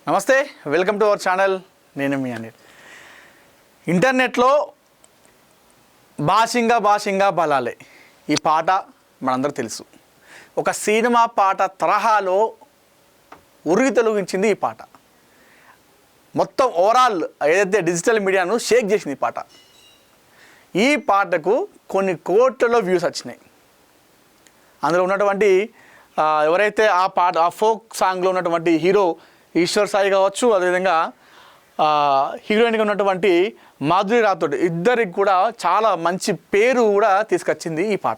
నమస్తే, welcome to our channel. నేను మీ అనిల్. ఇంటర్నెట్లో బాషింగా బలాలే ఈ పాట మనందరూ తెలుసు. ఒక సినిమా పాట తరహాలో ఉరిగి తొలగించింది ఈ పాట. మొత్తం ఓవరాల్ ఏదైతే డిజిటల్ మీడియాను షేక్ చేసింది ఈ పాట. ఈ పాటకు కొన్ని కోట్లలో వ్యూస్ వచ్చినాయి. అందులో ఉన్నటువంటి ఎవరైతే ఆ ఫోక్ సాంగ్లో ఉన్నటువంటి హీరో ఈశ్వర్ సాయి కావచ్చు, అదేవిధంగా హీరోయిన్గా ఉన్నటువంటి మాధురి రాథోడ్, ఇద్దరికి కూడా చాలా మంచి పేరు కూడా తీసుకొచ్చింది ఈ పాట.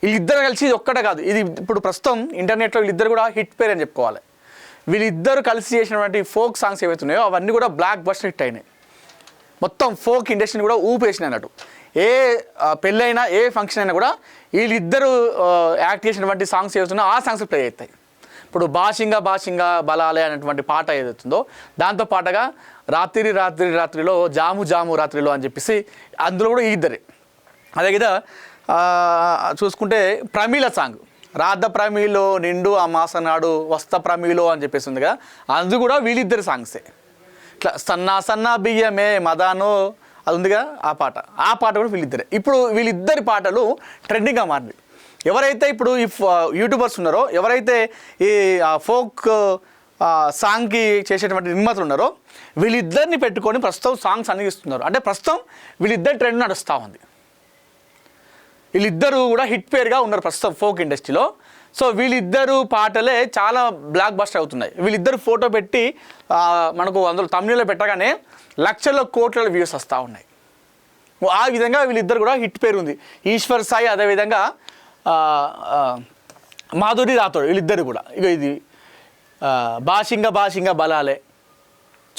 వీళ్ళిద్దరు కలిసి ఇది ఒక్కటే కాదు, ఇది ఇప్పుడు ప్రస్తుతం ఇంటర్నెట్లో వీళ్ళిద్దరు కూడా హిట్ పేరు అని చెప్పుకోవాలి. వీళ్ళిద్దరు కలిసి చేసినటువంటి ఫోక్ సాంగ్స్ ఏవైతే ఉన్నాయో అవన్నీ కూడా బ్లాక్ బస్టర్ హిట్ అయినాయి. మొత్తం ఫోక్ ఇండస్ట్రీని కూడా ఊపేసినాయి అన్నట్టు. ఏ పెళ్ళైనా ఏ ఫంక్షన్ అయినా కూడా వీళ్ళిద్దరు యాక్ట్ చేసినటువంటి సాంగ్స్ ఏవైతున్నా ఆ సాంగ్స్ ప్లే అవుతాయి. ఇప్పుడు బాషింగా బలాలే అనేటువంటి పాట ఏదవుతుందో దాంతో పాటుగా రాత్రిలో జాము రాత్రిలో అని చెప్పేసి అందులో కూడా ఈ ఇద్దరే. అదే కదా చూసుకుంటే ప్రమీల సాంగ్, రాధ ప్రమీలో నిండు ఆ మాసనాడు వస్త ప్రమీలో అని చెప్పేసి ఉంది కదా, అది కూడా వీళ్ళిద్దరి సాంగ్సే. ఇట్లా సన్నా బియ్యమే మదానో అది ఉందిగా ఆ పాట కూడా వీళ్ళిద్దరే. ఇప్పుడు వీళ్ళిద్దరి పాటలు ట్రెండింగ్గా మారింది. ఎవరైతే ఇప్పుడు ఈ యూట్యూబర్స్ ఉన్నారో, ఎవరైతే ఈ ఫోక్ సాంగ్కి చేసేటువంటి నిర్మాతలు ఉన్నారో వీళ్ళిద్దరిని పెట్టుకొని ప్రస్తుతం సాంగ్స్ అందిస్తున్నారు. అంటే ప్రస్తుతం వీళ్ళిద్దరు ట్రెండ్ నడుస్తూ ఉంది. వీళ్ళిద్దరూ కూడా హిట్ పేరుగా ఉన్నారు ప్రస్తుతం ఫోక్ ఇండస్ట్రీలో. సో వీళ్ళిద్దరు పాటలే చాలా బ్లాక్ బస్టర్ అవుతున్నాయి. వీళ్ళిద్దరు ఫోటో పెట్టి మనకు అందులో తమిళలో పెట్టగానే లక్షల కోట్ల వ్యూస్ వస్తూ ఉన్నాయి. ఆ విధంగా వీళ్ళిద్దరు కూడా హిట్ పేరు ఉంది. ఈశ్వర్ సాయి, అదేవిధంగా మాధురి రాథోడ్, వీళ్ళిద్దరు కూడా ఇది బాషింగా బలాలే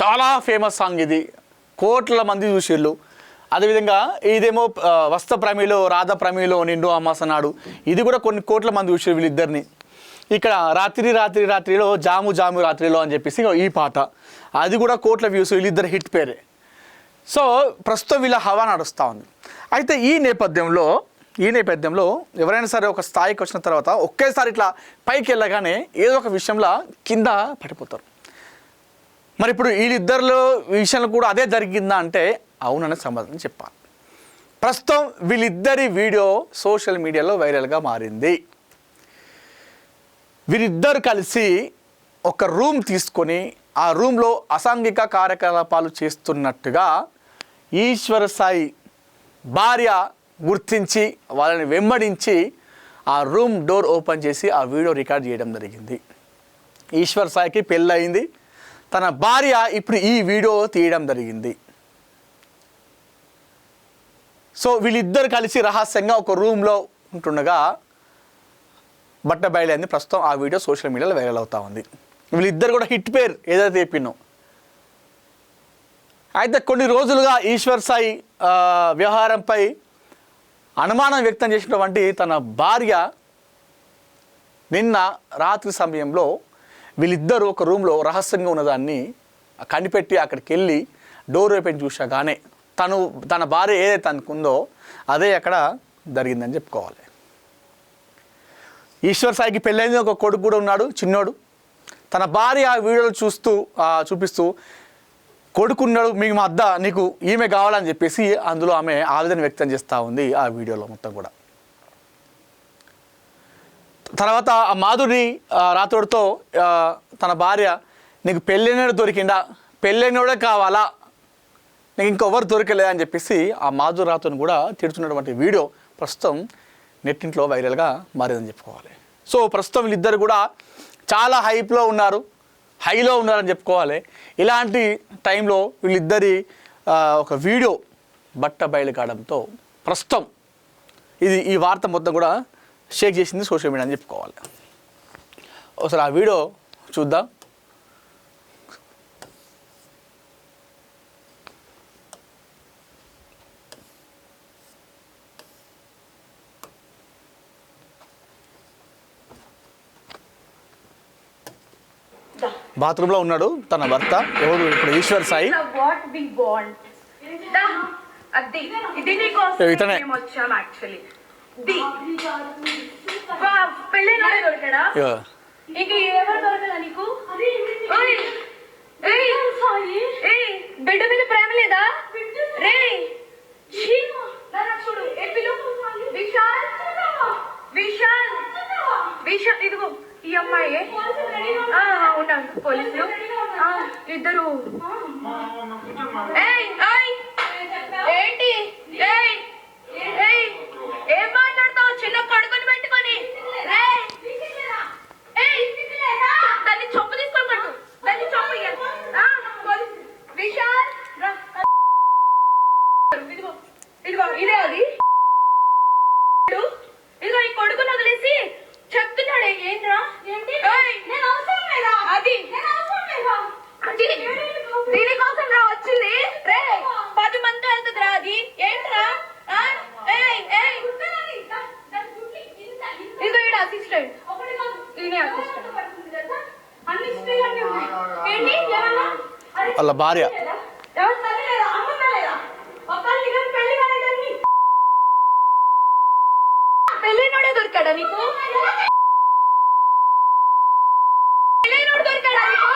చాలా ఫేమస్ సాంగ్. ఇది కోట్ల మంది చూసిళ్ళు. అదేవిధంగా ఇదేమో వస్త ప్రమీలో రాధ ప్రమీలో నిండు అమాసనాడు, ఇది కూడా కొన్ని కోట్ల మంది చూసిరు వీళ్ళిద్దరిని. ఇక్కడ రాత్రిలో జాము రాత్రిలో అని చెప్పేసి ఈ పాట, అది కూడా కోట్ల వ్యూస్, వీళ్ళిద్దరు హిట్ పేరే. సో ప్రస్తుతం వీళ్ళ హవా నడుస్తూ ఉంది. అయితే ఈ నేపథ్యంలో ఎవరైనా సరే ఒక స్థాయికి వచ్చిన తర్వాత ఒకేసారి ఇట్లా పైకి వెళ్ళగానే ఏదో ఒక విషయంలో కింద పడిపోతారు. మరి ఇప్పుడు వీళ్ళిద్దరిలో విషయంలో కూడా అదే జరిగిందా అంటే అవుననే సమాధానం చెప్పాలి. ప్రస్తుతం వీళ్ళిద్దరి వీడియో సోషల్ మీడియాలో వైరల్గా మారింది. వీరిద్దరు కలిసి ఒక రూమ్ తీసుకొని ఆ రూమ్లో అసాంఘిక కార్యకలాపాలు చేస్తున్నట్టుగా ఈశ్వర సాయి భార్య గుర్తించి వాళ్ళని వెంబడించి ఆ రూమ్ డోర్ ఓపెన్ చేసి ఆ వీడియో రికార్డ్ చేయడం జరిగింది. ఈశ్వర్ సాయికి పెళ్ళయింది, తన భార్య ఇప్పుడు ఈ వీడియో తీయడం జరిగింది. సో వీళ్ళిద్దరు కలిసి రహస్యంగా ఒక రూమ్లో ఉంటుండగా బట్ట బయలైంది. ప్రస్తుతం ఆ వీడియో సోషల్ మీడియాలో వైరల్ అవుతూ ఉంది. వీళ్ళిద్దరు కూడా హిట్ పేరు ఏదైతే చెప్పినో. అయితే కొన్ని రోజులుగా ఈశ్వర్ సాయి వ్యవహారంపై అనుమానం వ్యక్తం చేసినటువంటి తన భార్య నిన్న రాత్రి సమయంలో వీళ్ళిద్దరూ ఒక రూమ్లో రహస్యంగా ఉన్నదాన్ని కనిపెట్టి అక్కడికి వెళ్ళి డోర్ ఓపెన్ చూసాగానే తన భార్య ఏదైతే అనుకుందో అదే అక్కడ జరిగిందని చెప్పుకోవాలి. ఈశ్వర్ సాయికి పెళ్ళైంది, ఒక కొడుకు కూడా ఉన్నాడు, చిన్నోడు. తన భార్య ఆ వీడియోలు చూపిస్తూ కొడుకున్నాడు, మీకు మా అద్ద నీకు ఈమె కావాలని చెప్పేసి అందులో ఆమె ఆవేదన వ్యక్తం చేస్తూ ఉంది ఆ వీడియోలో మొత్తం కూడా. తర్వాత ఆ మాధురి రాథోడ్తో తన భార్య నీకు పెళ్ళైనడు దొరికిందా, పెళ్ళైనోడే కావాలా, నీకు ఇంకెవరు దొరకలేదని చెప్పేసి ఆ మాధురి రాథోడ్ని కూడా తిడుతున్నటువంటి వీడియో ప్రస్తుతం నెట్టింట్లో వైరల్గా మారేదని చెప్పుకోవాలి. సో ప్రస్తుతం వీళ్ళిద్దరు కూడా చాలా హైలో ఉన్నారని చెప్పుకోవాలి. ఇలాంటి టైంలో వీళ్ళిద్దరి ఒక వీడియో బట్ట బయలు కావడంతో ప్రస్తుతం ఈ వార్త మొత్తం కూడా షేక్ చేసింది సోషల్ మీడియా అని చెప్పుకోవాలి. ఒకసారి ఆ వీడియో చూద్దాం. బాత్రూంలో ఉన్నాడు తన భర్త, ఎవరు ఇప్పుడు ఈశ్వర్ సాయి. ఇతనే పోలీసులు ఇద్దరు ఏంటి ఏం మాట్లాడతావు చిన్న కడుకొని పెట్టుకొని దాన్ని చొప్పు తీసుకోకూడదు దాన్ని చొప్పు విశాల్ ఇదిగో ఇదే అది ఇదిగో ఈ కొడుకుని వదిలేసి చెప్తున్నాడే ఏంట్రా అది దీనికోసం రా వచ్చింది రే 10 మంది వెళ్తుందిరా అది ఏంట్రా ఇదిగో ఈడ అసిస్టెంట్ ఈయనే అసిస్టెంట్ వాళ్ళ భార్య పెళ్ళైనోడే దొరికాడా నీకు పెళ్ళైనోడు దొరికాడా నీకు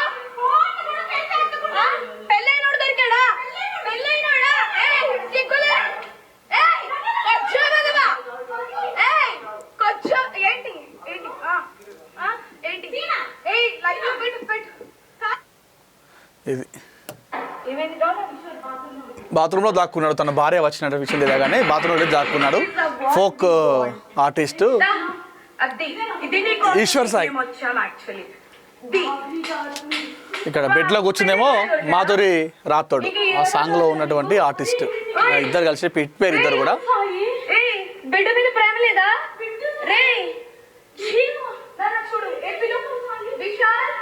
పెళ్ళైనోడు దొరికాడా పెళ్ళైనోడా సిగ్గులే కొంచెం ఏంటి ఏంటి ఏంటి లైట్ పెట్టు ఇది బాత్రూంలో దాక్కున్నాడు. తన భార్య వచ్చిన విషయం లేదా కానీ బాత్రూంలో దాక్కున్నాడు. Folk artist Eshwar Sai. ఇక్కడ బెడ్లో కూర్చుందేమో మాధురి రాథోడ్, ఆ సాంగ్లో ఉన్నటువంటి ఆర్టిస్ట్. ఇద్దరు కలిసి పిట్ పేరు ఇద్దరు కూడా. బెడ్ మీద ప్రేమ లేదా రే విశాల్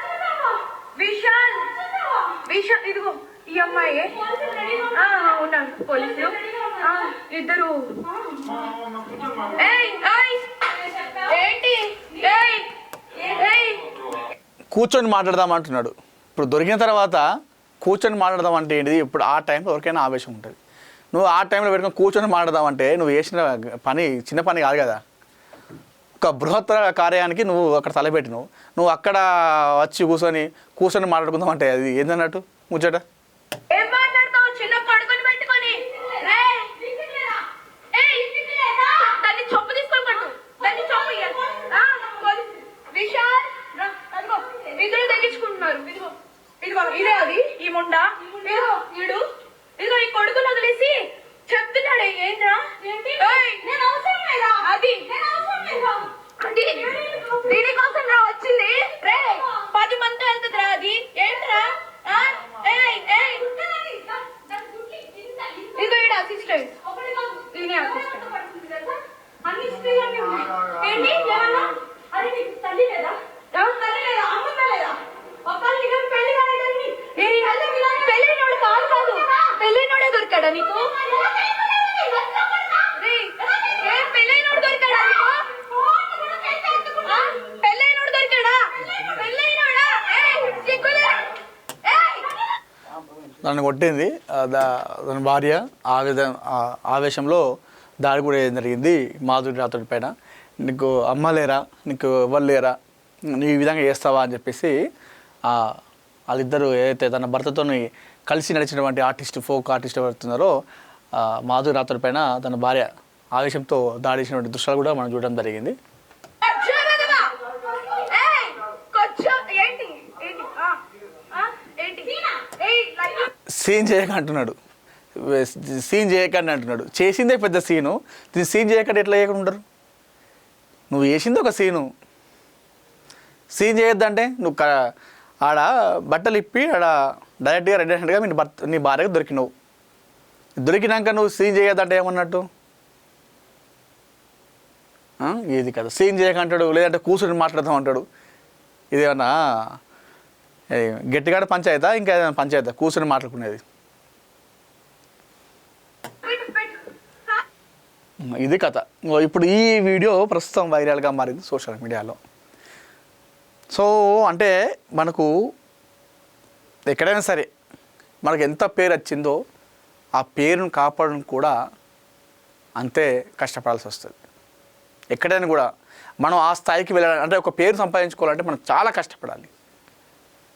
విశాల్ ఇదిగో ఈ అమ్మాయి ఉన్నాను పోలీసులు ఇద్దరు ఏంటి కూర్చొని మాట్లాడదాం అంటున్నాడు. ఇప్పుడు దొరికిన తర్వాత కూర్చొని మాట్లాడదాం అంటే ఏంటిది? ఇప్పుడు ఆ టైంలో ఎవరికైనా ఆవేశం ఉంటుంది. నువ్వు ఆ టైంలో పెట్టుకొని కూర్చొని మాట్లాడదాం అంటే నువ్వు చేసిన పని చిన్న పని కాదు కదా. ఒక బృహత్తర కార్యానికి నువ్వు అక్కడ తలపెట్టినావు. నువ్వు అక్కడ వచ్చి కూర్చొని మాట్లాడుకుందాం అంటే అది ఏందన్నట్టు ముచ్చట. ఇదే అది ఈ ముండా ఇదిగో ఈ కొడుకుని వదిలేసి చెప్తున్నాడే ఏంట్రా అది దీనికోసం రా వచ్చింది రే 10 మంది వెళ్తుందిరా అది ఏంట్రా ఇదిగో ఈడ అసిస్టెంట్ ఈయనే అసిస్టెంట్ ఏంటి తల్లి లేదా పెళ్ళైనోడు కాదు పెళ్ళైనోడే దొరికాడా నీకు పెళ్ళైనోడు దొరికాడా పెళ్ళైనోడు దొరికాడా పెళ్ళైనోడా సిగ్గులే నన్ను కొట్టింది తన భార్య. ఆవేశంలో దాడి కూడా జరిగింది మాధురి రాథోడ్ పైన. నీకు అమ్మ లేరా, నీకు ఎవరు లేరా, నీ ఈ విధంగా చేస్తావా అని చెప్పేసి వాళ్ళిద్దరూ ఏదైతే తన భర్తతో కలిసి నడిచినటువంటి ఆర్టిస్ట్, ఫోక్ ఆర్టిస్ట్ ఎవరుతున్నారో మాధురి రాథోడ్ పైన తన భార్య ఆవేశంతో దాడి చేసినటువంటి దృశ్యాలు కూడా మనం చూడడం జరిగింది. సీన్ చేయక అంటున్నాడు, సీన్ చేయకండి అంటున్నాడు. చేసిందే పెద్ద సీను, దీన్ని సీన్ చేయకండి ఎట్లా చేయకుండా ఉంటారు? నువ్వు చేసింది ఒక సీన్ చేయొద్దంటే నువ్వు ఆడ బట్టలు ఇప్పి ఆడ డైరెక్ట్గా రెడీ హ్యాండ్గా నీ భార్యకు దొరికినావు. దొరికినాక నువ్వు సీన్ చేయొద్దంటే ఏమన్నట్టు? ఇది కదా సీన్ చేయకంటాడు, లేదంటే కూర్చొని మాట్లాడదాం అంటాడు. ఇదేమన్నా గట్టిగాడ పంచాయతా ఇంకా ఏదైనా పంచాయతా కూర్చొని మాట్లాడుకునేది? ఇది కథ. ఇప్పుడు ఈ వీడియో ప్రస్తుతం వైరల్గా మారింది సోషల్ మీడియాలో. సో అంటే మనకు ఎక్కడైనా సరే మనకు ఎంత పేరు వచ్చిందో ఆ పేరును కాపాడడం కూడా అంతే కష్టపడాల్సి వస్తుంది. ఎక్కడైనా కూడా మనం ఆ స్థాయికి వెళ్ళాలి అంటే ఒక పేరు సంపాదించుకోవాలంటే మనం చాలా కష్టపడాలి.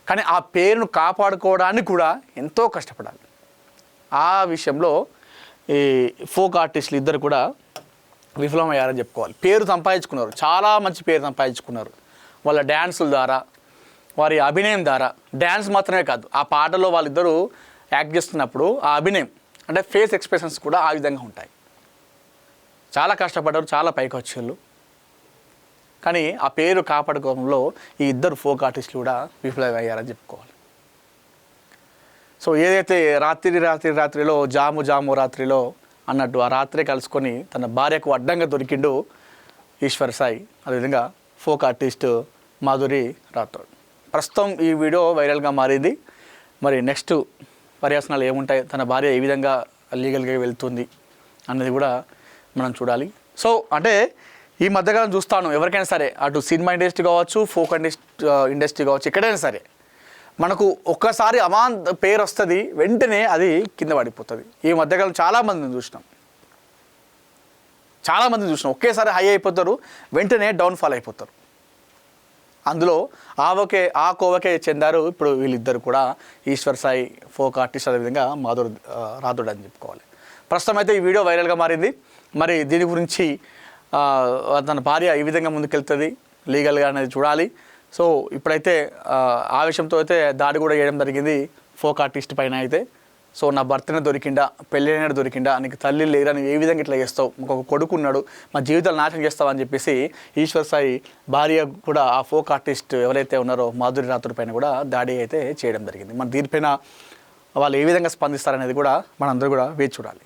కానీ ఆ పేరును కాపాడుకోవడానికి కూడా ఎంతో కష్టపడాలి. ఆ విషయంలో ఈ ఫోక్ ఆర్టిస్టులు ఇద్దరు కూడా విఫలమయ్యారని చెప్పుకోవాలి. పేరు సంపాదించుకున్నారు, చాలా మంచి పేరు సంపాదించుకున్నారు. వాళ్ళ డ్యాన్సుల ద్వారా, వారి అభినయం ద్వారా డ్యాన్స్ మాత్రమే కాదు, ఆ పాటలో వాళ్ళిద్దరూ యాక్ట్ చేస్తున్నప్పుడు ఆ అభినయం అంటే ఫేస్ ఎక్స్ప్రెషన్స్ కూడా ఆ విధంగా ఉంటాయి. చాలా కష్టపడ్డారు, చాలా పైకి వచ్చేళ్ళు. కానీ ఆ పేరు కాపాడుకోవడంలో ఈ ఇద్దరు ఫోక్ ఆర్టిస్టులు కూడా విఫలమయ్యారని చెప్పుకోవాలి. సో ఏదైతే రాత్రిలో జాము రాత్రిలో అన్నట్టు ఆ రాత్రే కలుసుకొని తన భార్యకు అడ్డంగా దొరికిండు ఈశ్వర్ సాయి, అదేవిధంగా ఫోక్ ఆర్టిస్ట్ మాధురి రాథోడ్. ప్రస్తుతం ఈ వీడియో వైరల్గా మారింది. మరి నెక్స్ట్ పర్యాసనాలు ఏముంటాయి, తన భార్య ఏ విధంగా లీగల్గా వెళ్తుంది అన్నది కూడా మనం చూడాలి. సో అంటే ఈ మధ్యకాలం చూస్తాను, ఎవరికైనా సరే అటు సినిమా ఇండస్ట్రీ కావచ్చు, ఫోక్ ఇండస్ట్రీ కావచ్చు, ఎక్కడైనా సరే మనకు ఒక్కసారి పేరు వస్తుంది, వెంటనే అది కింద పడిపోతుంది. ఈ మధ్యకాలం చాలామందిని చూసినాం, ఒకేసారి హై అయిపోతారు, వెంటనే డౌన్ఫాల్ అయిపోతారు. అందులో ఆ కోవకే చెందారు ఇప్పుడు వీళ్ళిద్దరు కూడా, ఈశ్వర్ సాయి ఫోక్ ఆర్టిస్ట్, అదేవిధంగా మాధురి రాథోడ్ అని చెప్పుకోవాలి. ప్రస్తుతం అయితే ఈ వీడియో వైరల్గా మారింది. మరి దీని గురించి తన భార్య ఈ విధంగా ముందుకెళ్తుంది లీగల్గా అనేది చూడాలి. సో ఇప్పుడైతే ఆ విషయంతో అయితే దాడి కూడా చేయడం జరిగింది ఫోక్ ఆర్టిస్ట్ పైన అయితే. సో నా భర్తనే దొరికిండా, పెళ్ళైన దొరికిండా, నీకు తల్లి లేరా, నువ్వు ఏ విధంగా ఇట్లా చేస్తావు, ఇంకొక కొడుకు ఉన్నాడు, మా జీవితాలు నాశనం చేస్తావు అని చెప్పేసి ఈశ్వర్ సాయి భార్య కూడా ఆ ఫోక్ ఆర్టిస్ట్ ఎవరైతే ఉన్నారో మాధురి రాథోడ్ పైన కూడా దాడి అయితే చేయడం జరిగింది. మన దీనిపైన వాళ్ళు ఏ విధంగా స్పందిస్తారనేది కూడా మనందరూ కూడా వేచి చూడాలి.